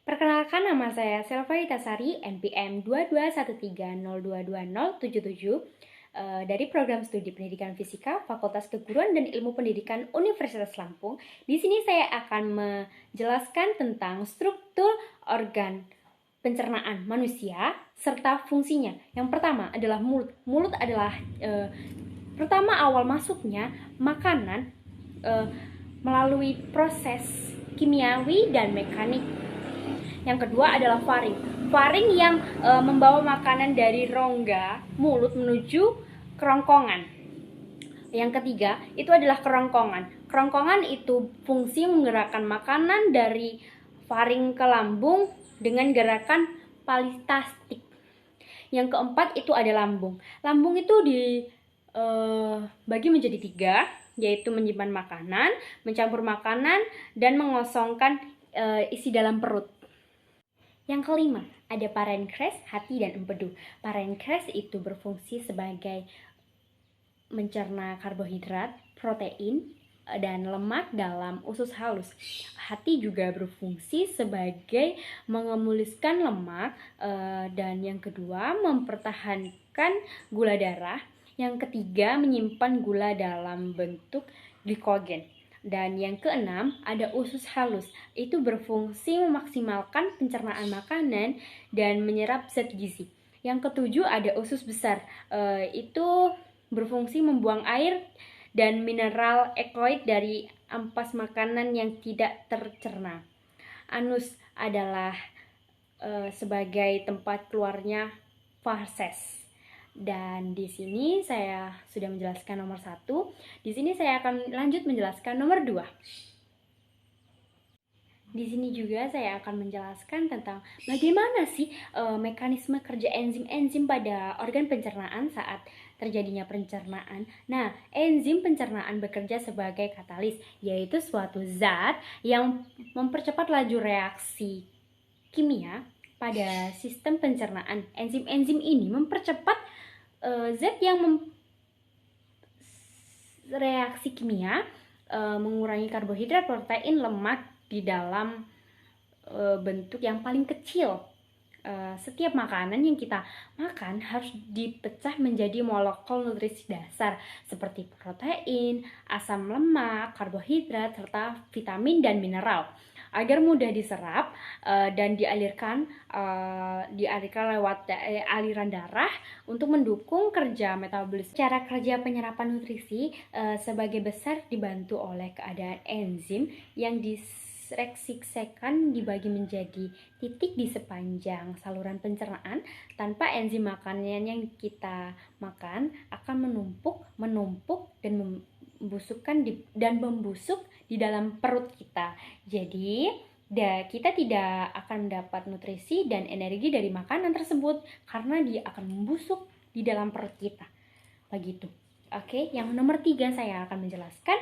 Perkenalkan, nama saya Selva Itasari, NPM 2213022077 dari Program Studi Pendidikan Fisika Fakultas Keguruan dan Ilmu Pendidikan Universitas Lampung. Di sini saya akan menjelaskan tentang struktur organ pencernaan manusia serta fungsinya. Yang pertama adalah mulut. Mulut adalah pertama awal masuknya makanan melalui proses kimiawi dan mekanik. Yang kedua adalah faring. Faring yang membawa makanan dari rongga mulut menuju kerongkongan. Yang ketiga itu adalah kerongkongan. Kerongkongan itu fungsi menggerakkan makanan dari faring ke lambung dengan gerakan paritastik. Yang keempat itu ada lambung. Lambung itu dibagi menjadi 3, yaitu menyimpan makanan, mencampur makanan, dan mengosongkan isi dalam perut. Yang kelima, ada parenkres, hati, dan empedu. Parenkres itu berfungsi sebagai mencerna karbohidrat, protein, dan lemak dalam usus halus. Hati juga berfungsi sebagai mengemuliskan lemak, dan yang kedua mempertahankan gula darah. Yang ketiga menyimpan gula dalam bentuk glikogen. Dan yang keenam ada usus halus, itu berfungsi memaksimalkan pencernaan makanan dan menyerap zat gizi. Yang ketujuh ada usus besar, itu berfungsi membuang air dan mineral ekloid dari ampas makanan yang tidak tercerna. Anus adalah sebagai tempat keluarnya feses. Dan di sini saya sudah menjelaskan nomor 1. Di sini saya akan lanjut menjelaskan nomor 2. Di sini juga saya akan menjelaskan tentang bagaimana sih mekanisme kerja enzim-enzim pada organ pencernaan saat terjadinya pencernaan. Nah, enzim pencernaan bekerja sebagai katalis, yaitu suatu zat yang mempercepat laju reaksi kimia pada sistem pencernaan. Enzim-enzim ini mempercepat zat yang reaksi kimia, mengurangi karbohidrat, protein, lemak di dalam bentuk yang paling kecil. Setiap makanan yang kita makan harus dipecah menjadi molekul nutrisi dasar seperti protein, asam lemak, karbohidrat, serta vitamin dan mineral agar mudah diserap dan dialirkan lewat aliran darah untuk mendukung kerja metabolisme. Cara kerja penyerapan nutrisi sebagai besar dibantu oleh keadaan enzim yang diseksikan dibagi menjadi titik di sepanjang saluran pencernaan. Tanpa enzim, makanan yang kita makan akan menumpuk dan membusuk di dalam perut kita. Jadi kita tidak akan mendapat nutrisi dan energi dari makanan tersebut karena dia akan membusuk di dalam perut kita. Begitu. Oke, yang nomor 3 saya akan menjelaskan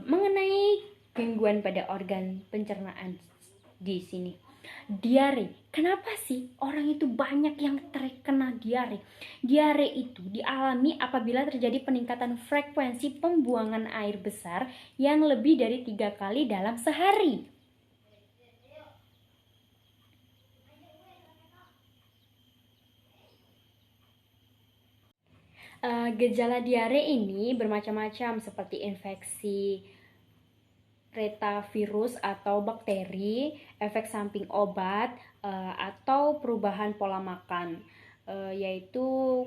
mengenai gangguan pada organ pencernaan di sini. Diare. Kenapa sih orang itu banyak yang terkena diare? Diare itu dialami apabila terjadi peningkatan frekuensi pembuangan air besar yang lebih dari 3 kali dalam sehari. Gejala diare ini bermacam-macam seperti infeksi retavirus atau bakteri, efek samping obat, atau perubahan pola makan, yaitu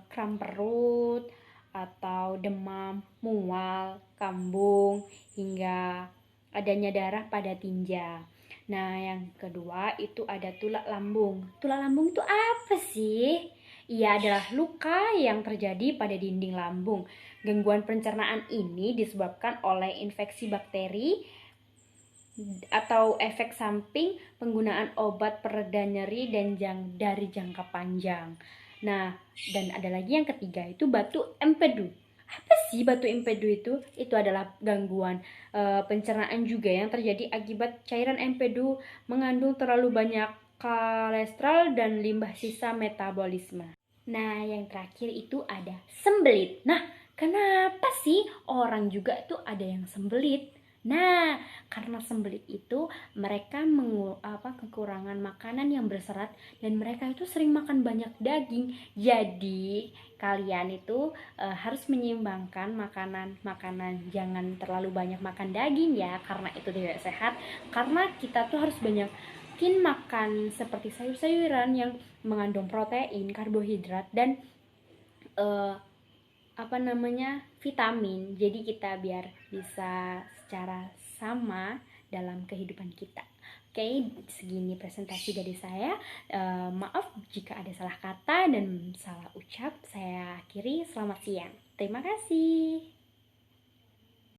kram perut atau demam, mual, kambung, hingga adanya darah pada tinja. Nah, yang kedua itu ada tulak lambung. Tulak lambung itu apa sih? Ia adalah luka yang terjadi pada dinding lambung. Gangguan pencernaan ini disebabkan oleh infeksi bakteri atau efek samping penggunaan obat pereda nyeri dan dari jangka panjang. Nah, dan ada lagi yang ketiga itu batu empedu. Apa sih batu empedu itu? Itu adalah gangguan pencernaan juga yang terjadi akibat cairan empedu mengandung terlalu banyak kolesterol dan limbah sisa metabolisme. Nah, yang terakhir itu ada sembelit. Nah, kenapa sih orang juga itu ada yang sembelit? Nah, karena sembelit itu mereka kekurangan makanan yang berserat dan mereka itu sering makan banyak daging. Jadi, kalian itu harus menyeimbangkan makanan-makanan. Jangan terlalu banyak makan daging ya, karena itu tidak sehat. Karena kita tuh harus banyakin makan seperti sayur-sayuran yang mengandung protein, karbohidrat dan vitamin. Jadi kita biar bisa secara sama dalam kehidupan kita. Oke, segini presentasi dari saya. Maaf jika ada salah kata dan salah ucap. Saya akhiri. Selamat siang. Terima kasih.